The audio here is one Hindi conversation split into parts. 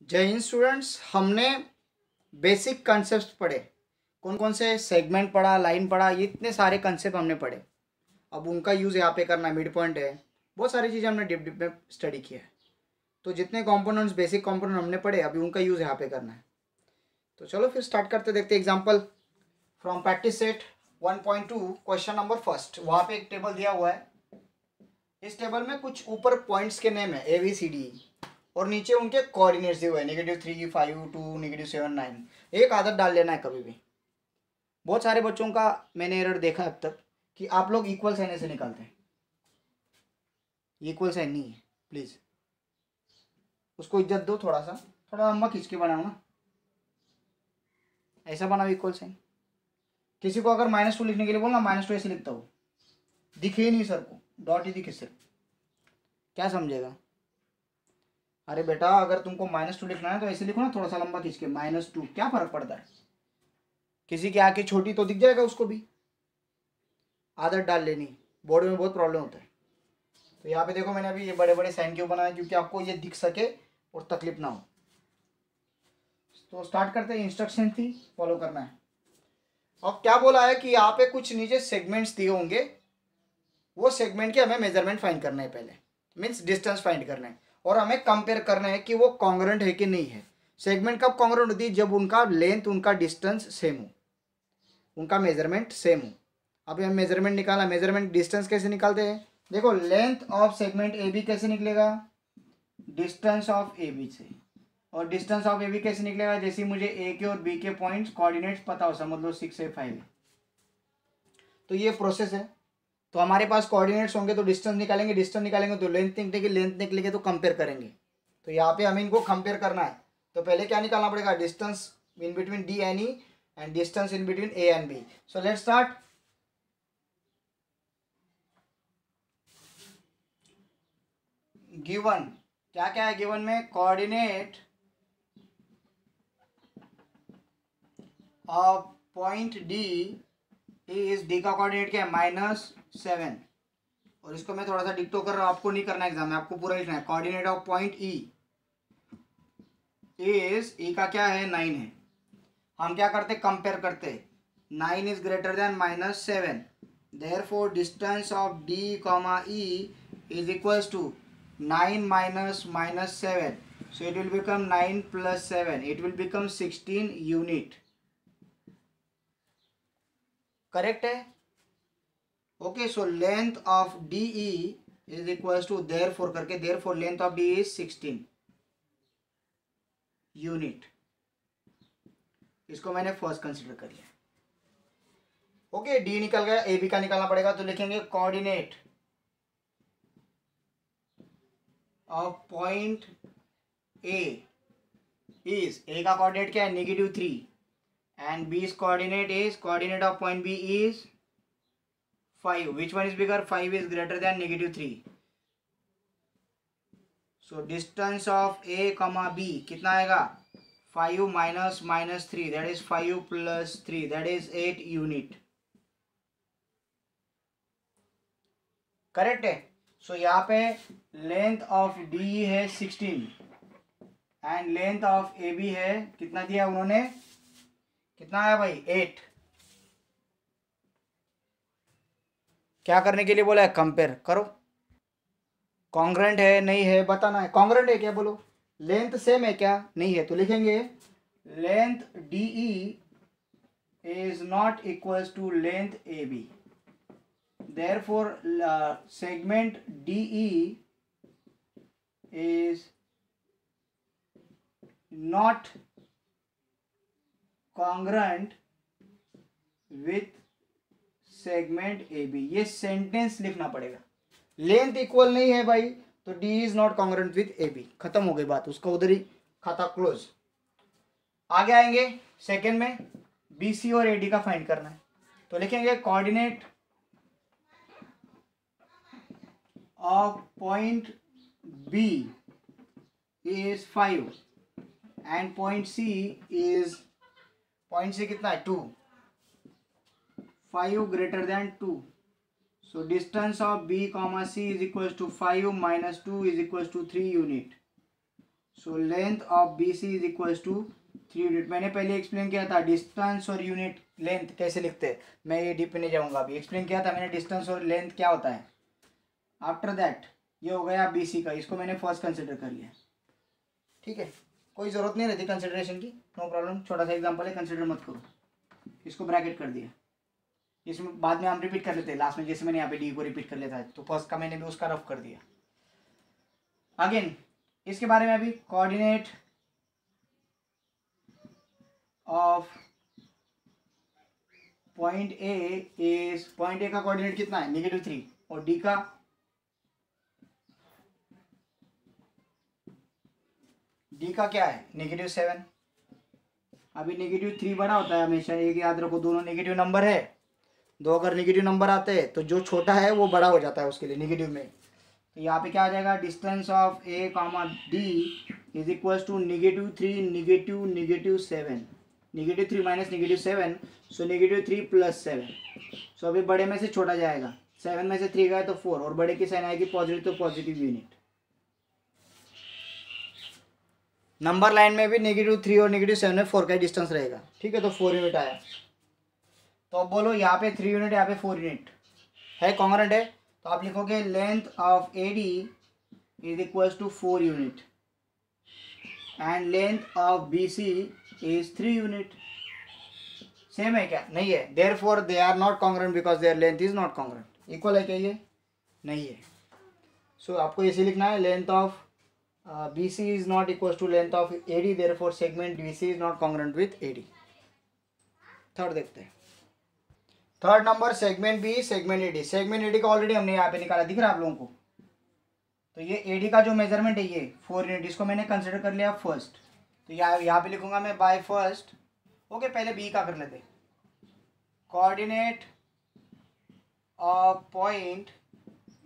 जय हिंद स्टूडेंट्स। हमने बेसिक कॉन्सेप्ट्स पढ़े। कौन कौन से सेगमेंट पढ़ा, लाइन पढ़ा, ये इतने सारे कॉन्सेप्ट हमने पढ़े। अब उनका यूज़ यहाँ पे करना है, मिड पॉइंट है, बहुत सारी चीज़ें हमने डिप डिप में स्टडी किया है। तो जितने कंपोनेंट्स, बेसिक कंपोनेंट हमने पढ़े, अभी उनका यूज़ यहाँ पे करना है। तो चलो फिर स्टार्ट करते, देखते example from practice set 1.2 question number first. वहाँ पे एक टेबल दिया हुआ है। इस टेबल में कुछ ऊपर पॉइंट्स के नेम है ABCD और नीचे उनके कोऑर्डिनेट्स दिए हुए हैं -3, 5, 2, -7, 9। एक आदत डाल लेना है कभी भी। बहुत सारे बच्चों का मैंने एरर देखा अब तक कि आप लोग इक्वल साइन ऐसे निकालते हैं। इक्वल साइन नहीं है, प्लीज़ उसको इज्जत दो। थोड़ा लंबा खींच के बनाओ ना, ऐसा बनाओ इक्वल साइन। किसी को अगर -2 लिखने के लिए बोलना, -2 ऐसे लिखता हूँ, दिखे ही नहीं सर को, डॉट ही दिखे सिर्फ, क्या समझेगा? अरे बेटा, अगर तुमको -2 लिखना है तो ऐसे लिखो ना, थोड़ा सा लंबा खींच के -2, क्या फर्क पड़ता है? किसी की आंखें छोटी तो दिख जाएगा उसको भी। आदत डाल लेनी, बोर्ड में बहुत प्रॉब्लम होता है। तो यहाँ पे देखो, मैंने अभी ये बड़े बड़े साइन क्यों बनाए, क्योंकि आपको ये दिख सके और तकलीफ ना हो। तो स्टार्ट करते हैं, इंस्ट्रक्शन थी, फॉलो करना है। अब क्या बोला है कि यहाँ पे कुछ नीचे सेगमेंट्स दिए होंगे, वो सेगमेंट के हमें मेजरमेंट फाइंड करना है पहले, मीन्स डिस्टेंस फाइंड करना है, और हमें कंपेयर करना है कि वो कॉन्ग्रुएंट है कि नहीं है। सेगमेंट कब कॉन्ग्रुएंट होती है? जब उनका लेंथ, उनका डिस्टेंस सेम हो, उनका मेजरमेंट सेम हो। अब हम मेजरमेंट निकाला, मेजरमेंट डिस्टेंस कैसे निकालते हैं? देखो, लेंथ ऑफ सेगमेंट AB कैसे निकलेगा? डिस्टेंस ऑफ AB से। और डिस्टेंस ऑफ AB कैसे निकलेगा? जैसे मुझे A के और B के पॉइंट्स कोऑर्डिनेट्स पता हो, समझ लो 6 से 5 है, तो ये प्रोसेस है। तो हमारे पास कोऑर्डिनेट्स होंगे तो डिस्टेंस निकालेंगे, डिस्टेंस निकालेंगे तो लेंथ निकलेगी, लेंथ निकलेगी तो कंपेयर करेंगे। तो यहाँ पे हमें इनको कंपेयर करना है। तो पहले क्या निकालना पड़ेगा? Distance in between D and E and distance in between A and B। So let's start. Given क्या क्या है? गिवन में coordinate of point D is, D का कोऑर्डिनेट क्या है? -7। और इसको मैं थोड़ा सा डिक्टो कर रहा हूँ, आपको नहीं करना एग्जाम में, आपको पूरा लिखना है। Coordinate of point E is, E का क्या है? 9 है। हम क्या करते? कंपेयर करते। 9 is greater than -7, therefore distance of D, E is equals to 9 minus -7, so it will become 9 plus 7, it will become 16 unit। Correct है? Okay, so length of DE is equals to, therefore करके, therefore length of DE is 16 unit. इसको मैंने फर्स्ट कंसिडर कर लिया। ओके, D निकल गया, AB का निकालना पड़ेगा, तो लिखेंगे coordinate of point A is, A का कोऑर्डिनेट क्या है? -3, and B's coordinate is, coordinate of point B is 5. Which one is bigger? 5 is greater than -3. So distance of A comma B कितना आएगा? 5 minus -3, that is 5 plus 3, that is 8 unit। Correct है? सो यहाँ पे लेंथ ऑफ D है 16 एंड लेंथ ऑफ AB है, कितना दिया उन्होंने? कितना आया भाई? 8। क्या करने के लिए बोला है? कंपेयर करो। कॉन्ग्रेंट है नहीं है बताना है। कॉन्ग्रेंट है क्या? बोलो। लेंथ सेम है क्या? नहीं है, तो लिखेंगे length DE is not equals to length AB, therefore segment DE is not congruent with segment AB। ये सेंटेंस लिखना पड़ेगा। लेंथ इक्वल नहीं है भाई, तो D is not congruent with AB। खत्म हो गई बात, उसका उधर ही खाता क्लोज। आगे आएंगे सेकंड में, BC और AD का फाइंड करना है। तो लिखेंगे coordinate of point B is 5 and point C is, point C कितना है? 2, 5 greater than 2। So distance of B comma C is equals to 5 minus 2 is equals to 3 unit। So length of B C is equals to 3 unit. मैंने पहले एक्सप्लेन किया था डिस्टेंस और यूनिट लेंथ कैसे लिखते हैं, मैं ये डीप में नहीं जाऊंगा, अभी एक्सप्लेन किया था मैंने डिस्टेंस और लेंथ क्या होता है। आफ्टर दैट ये हो गया बी सी का, इसको मैंने फर्स्ट कंसिडर कर लिया, ठीक है, कोई ज़रूरत नहीं रहती कंसिडरेशन की, नो प्रॉब्लम, छोटा सा एग्जांपल है, कंसिडर मत करो। इसको ब्रैकेट कर दिया, इसमें बाद में हम रिपीट कर लेते हैं लास्ट में, जैसे मैंने यहाँ पे डी को रिपीट कर लेता है, तो फर्स्ट का मैंने भी उसका रफ कर दिया। अगेन इसके बारे में अभी coordinate of point A is, point A का कोऑर्डिनेट कितना है -3 और डी का क्या है -7। अभी -3 बड़ा होता है हमेशा, एक याद रखो, दोनों नेगेटिव नंबर है, दो अगर नेगेटिव नंबर आते हैं तो जो छोटा है वो बड़ा हो जाता है उसके लिए नेगेटिव में। तो यहाँ पे क्या आ जाएगा, distance of A comma D is equals to -3 -7, -3 minus -7, so -3 + 7। So अभी बड़े में से छोटा जाएगा, 7 में से 3 गया तो 4, और बड़े की साइन आएगी पॉजिटिव, तो पॉजिटिव यूनिट। नंबर लाइन में भी -3 और -7 में 4 का डिस्टेंस रहेगा, ठीक है, तो 4 यूनिट आया। तो अब बोलो यहाँ पे 3 यूनिट, यहाँ पे 4 यूनिट है, कॉन्ग्रेंट है, तो आप लिखोगे length of A D is equals to 4 unit and length of B C is 3 unit. Same है क्या? नहीं है, therefore they are not congruent because their length is not congruent. Equal है क्या ये? नहीं है। सो आपको इसे लिखना है, length of B C is not equal to length of A D, therefore segment B C is not congruent with A D. Third देखते हैं, third number segment B segment A D. Segment A D का ऑलरेडी हमने यहाँ पे निकाला, दिख रहा है आप लोगों को। तो ये एडी का जो मेजरमेंट है ये 4 यूनिट, इसको मैंने कंसिडर कर लिया फर्स्ट, तो यहाँ पे लिखूंगा मैं बाय फर्स्ट। ओके, पहले बी का कर लेते। Coordinate of point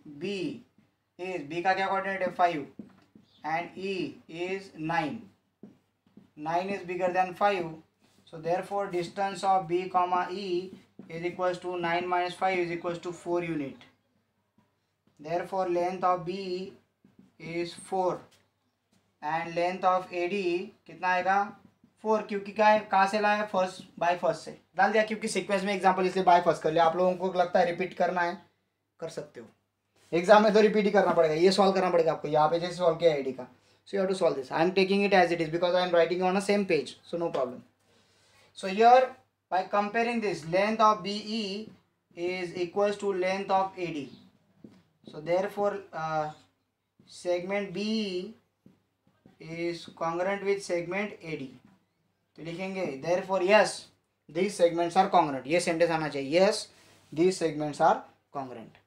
B is, B का क्या कोऑर्डिनेट है 5 and E is 9, 9 is bigger than 5, so therefore distance of b comma e is equals to 9 minus 5 is equals to 4 unit. Therefore length of b is 4 and length of ad कितना आएगा 4, क्योंकि क्या है, कहाँ से लाया, फर्स्ट बाय फर्स्ट से डाल दिया, क्योंकि सीक्वेंस में एग्जांपल इसलिए बाय फर्स्ट कर लिया। आप लोगों को लगता है रिपीट करना है, कर सकते हो, एग्जाम में तो रिपीट ही करना पड़ेगा, ये सॉल्व करना पड़ेगा आपको, यहाँ पे जैसे सॉल्व किया एडी का। So you have to solve this, I am taking it as it is because I am writing on a same page, so no problem. So here by comparing this, length of BE is equals to length of AD. So therefore segment BE is congruent with segment AD. तो लिखेंगे therefore yes these segments are congruent. ये sentence आना चाहिए, yes these segments are congruent.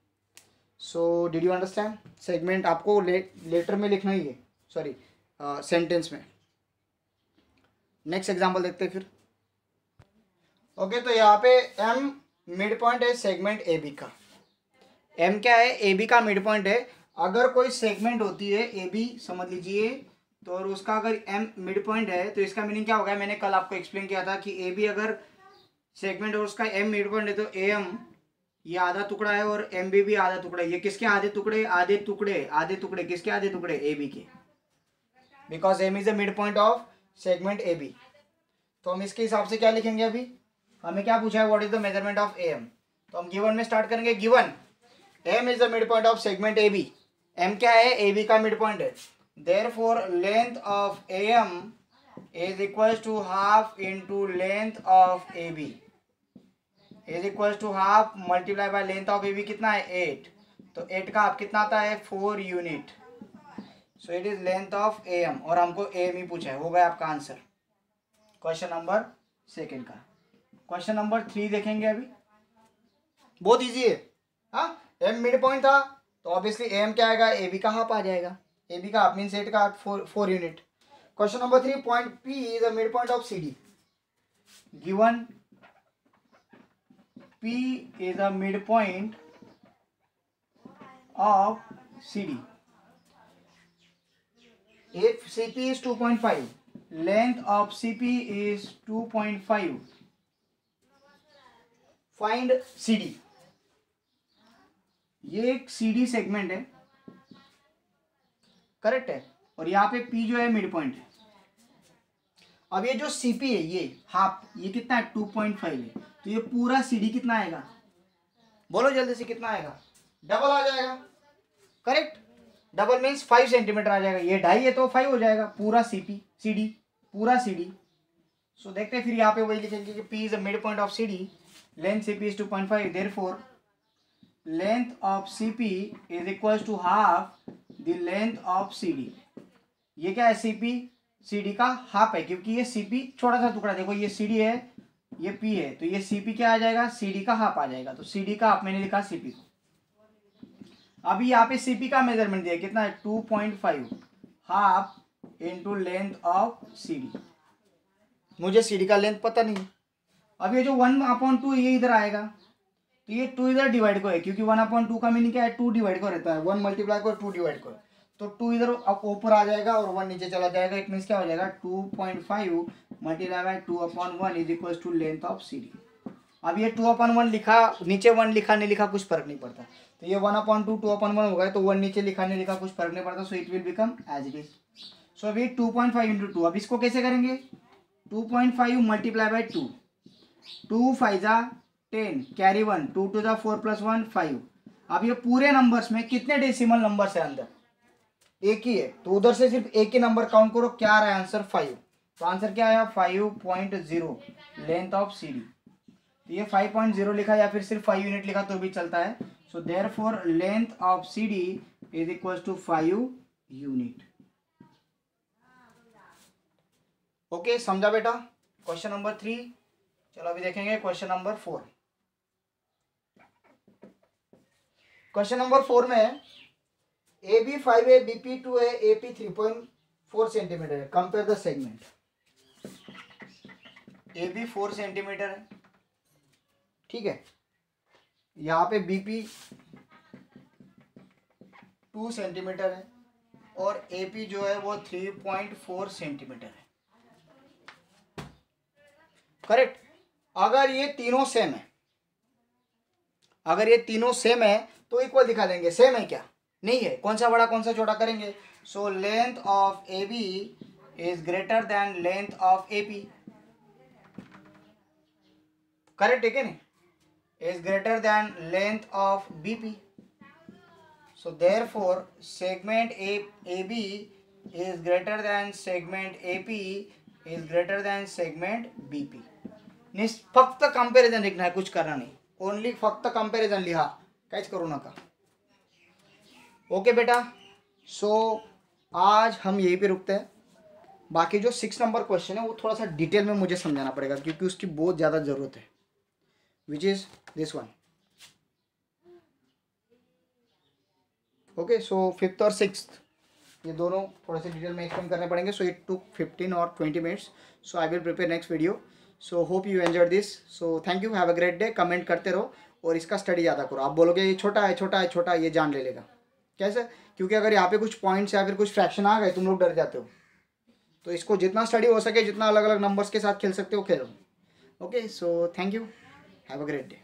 So did you understand? segment आपको लेटर में लिखना ही है, सॉरी सेंटेंस में। नेक्स्ट एग्जाम्पल देखते हैं फिर। ओके, तो यहाँ पे एम मिड पॉइंट है सेगमेंट ए बी का। एम क्या है? ए बी का मिड पॉइंट है। अगर कोई सेगमेंट होती है ए बी समझ लीजिए, तो और उसका अगर एम मिड पॉइंट है तो इसका मीनिंग क्या होगा, मैंने कल आपको एक्सप्लेन किया था कि ए बी अगर सेगमेंट और उसका एम मिड पॉइंट है तो ए एम ये आधा टुकड़ा है और एम बी भी आधा टुकड़ा है। ये किसके आधे टुकड़े? आधे टुकड़े किसके आधे टुकड़े? ए बी के, because M is the mid point of segment A B. तो हम इसके हिसाब से क्या लिखेंगे, अभी हमें क्या पूछा है, what is the measurement of M. तो हम गिवन में स्टार्ट करेंगे। Given M is the mid point of segment A B. M क्या है? ए बी का मिड पॉइंट है। Therefore length of A M is equals to half into length of A B is equals to half multiply by length of A B कितना है 8, तो 8 का आप कितना आता है 4 unit. So it is length of A M, और हमको ए एम ही पूछा है, हो गया आपका आंसर क्वेश्चन नंबर सेकेंड का। क्वेश्चन नंबर 3 देखेंगे अभी, बहुत इजी है। हाँ, एम मिड पॉइंट था तो ऑब्वियसली एम क्या आएगा, ए बी का हाफ आ जाएगा। ए बी का हाफ मीन सेट का 4 unit. Question number 3, point P is the mid point of C D. Given P is the mid point of C D. If C P is 2.5, length of C P is 2.5, find C D. ये एक सी डी सेगमेंट है, करेक्ट है। और यहाँ पे P जो है मिड पॉइंट है। अब ये जो CP है ये हाफ, ये कितना है 2.5 है, तो ये पूरा CD कितना आएगा, बोलो जल्दी से कितना आएगा, डबल आ जाएगा। करेक्ट, डबल मीन्स 5 सेंटीमीटर आ जाएगा, ये 2.5 है तो 5 हो जाएगा, पूरा CD पूरा CD। सो देखते हैं फिर यहाँ पे वही लिखेंगे कि P is the mid point of CD, length CP is 2.5, therefore length of CP is equal to half the length of CD। ये क्या है, CP CD का हाफ है, क्योंकि ये CP छोटा सा टुकड़ा, देखो ये CD है ये P है, तो ये CP क्या आ जाएगा, CD का हाफ आ जाएगा, तो CD का हाफ मैंने लिखा CP को। अभी यहाँ पे CP का मेजरमेंट दिया कितना है 2.5, half into length of CD। मुझे CD का लेंथ पता नहीं। अब ये जो 1/2 ये इधर आएगा, तो ये 2 इधर डिवाइड को है, क्योंकि 1/2 का मीनिंग क्या है, 2 डिवाइड को रहता है, 1 मल्टीप्लाई को 2 डिवाइड को, तो 2 इधर ऊपर आ जाएगा और 1 नीचे चला जाएगा। इट मीन्स क्या हो जाएगा 2.5 multiply by 2/1 is equal to length of CD। अब ये 2/1 लिखा, नीचे 1 लिखा नहीं लिखा कुछ फर्क नहीं पड़ता, तो ये 1/2 2/1 होगा, तो 1 नीचे लिखा नहीं लिखा कुछ फर्क नहीं पड़ता, so it will become as it is. So अभी 2.5 इंटू 2, अब इसको कैसे करेंगे, 2.5 मल्टीप्लाई बाय 2, 2 5 जा 10 कैरी 1, 2 2 जा 4 + 1 5। अब ये पूरे नंबर्स में कितने डेसिमल नंबर्स है अंदर, एक ही है, तो उधर से सिर्फ एक ही नंबर काउंट करो, क्या आ रहा है आंसर 5, तो आंसर क्या आया 5.0 लेंथ ऑफ CD। तो ये 5.0 लिखा या फिर सिर्फ 5 यूनिट लिखा तो भी चलता है। So therefore length of CD is equal to 5 unit. Okay, समझा बेटा क्वेश्चन नंबर 3। चलो अभी देखेंगे क्वेश्चन नंबर 4। क्वेश्चन नंबर 4 में AB 5 है, BP 2 है, AP 3.4 सेंटीमीटर है, compare the segment. AB 4 centimetre है, ठीक है, यहाँ पे BP 2 सेंटीमीटर है और AP जो है वो 3.4 सेंटीमीटर है। करेक्ट। अगर ये तीनों सेम है, अगर ये तीनों सेम है तो इक्वल दिखा देंगे। सेम है क्या, नहीं है, कौन सा बड़ा कौन सा छोटा करेंगे। सो length of AB is greater then length of AP। Correct है क्या नहीं, is greater than length of BP. So therefore segment AB is greater than segment AP is greater than segment BP. फक्त कंपैरिजन लिखना है, कुछ करना नहीं, ओनली फक्त कंपैरिजन लिहा, काहीच करू नका। ओके बेटा, सो आज हम यहीं पे रुकते हैं। बाकी जो 6 नंबर क्वेश्चन है वो थोड़ा सा डिटेल में मुझे समझाना पड़ेगा, क्योंकि उसकी बहुत ज़्यादा ज़रूरत है, which is this one. Okay, so 5th और 6th ये दोनों थोड़े से डिटेल में एक्सप्लेन करने पड़ेंगे। सो इट टुक 15 और 20 minutes. So I will prepare next video. So hope you enjoyed this. So thank you, have a great day. Comment करते रहो और इसका स्टडी ज़्यादा करो। आप बोलोगे ये छोटा है छोटा है छोटा है, ये जान ले लेगा कैसे, क्योंकि अगर यहाँ पे कुछ पॉइंट्स या फिर कुछ फ्रैक्शन आ गए तुम लोग डर जाते हो, तो इसको जितना स्टडी हो सके, जितना अलग अलग नंबर्स के साथ खेल सकते हो खेलो। Okay, so thank you, have a great day.